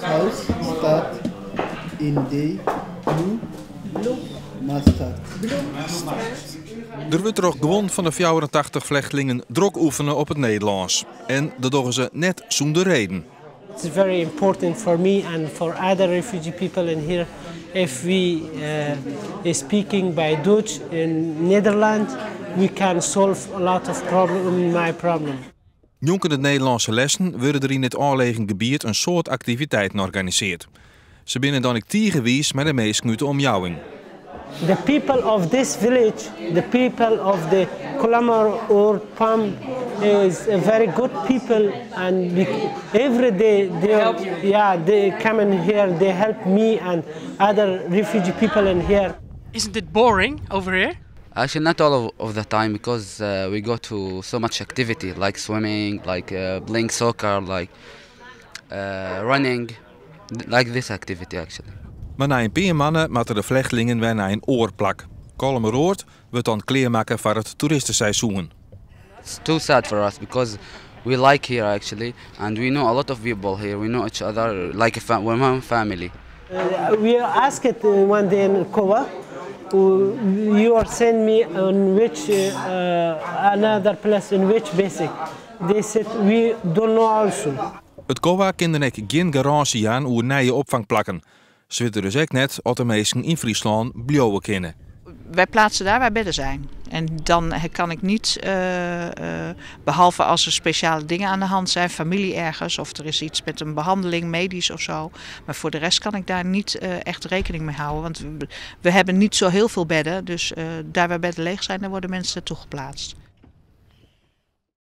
House staat in de Blue Mastad. Er wordt er ook gewoon van de 84 vluchtelingen druk oefenen op het Nederlands. En dat doen ze net zonder reden. It's very important for me and for other refugee people in here. If we is speaking by Dutch in Nederland, we can solve a lot of my problem. Jonken de Nederlandse lessen worden er in het aanliggende gebied een soort activiteiten georganiseerd. Ze binnen dan ik tierenwies met de meest knuten omjouwing. The people of this village, the people of the Kulamar or Pam, is a very good people, and every day they come in here, they help me and other refugee people in here. Isn't it boring over here? Actually, not all of the time, because we go to so much activity, like swimming, like playing soccer, like running, like this activity actually. Maar na een paar maanden moeten de vluchtelingen weer naar een oorplak. Kalmeroord wordt dan kleermaken voor het toeristenseizoen. It's too sad for us because we like here actually, and we know a lot of people here. We know each other like we're one family. We asked one day in Kowa, you are send me on which another place in which basic. They said we don't know also. Het COA kende ik geen garantie aan hoe nieuwe opvangplakken. Ze weten dus ook net wat de meesten in Friesland blijven kennen. Wij plaatsen daar waar bedden zijn. En dan kan ik niet, behalve als er speciale dingen aan de hand zijn, familie ergens of er is iets met een behandeling, medisch of zo. Maar voor de rest kan ik daar niet echt rekening mee houden. Want we hebben niet zo heel veel bedden. Dus daar waar bedden leeg zijn, daar worden mensen naartoe geplaatst.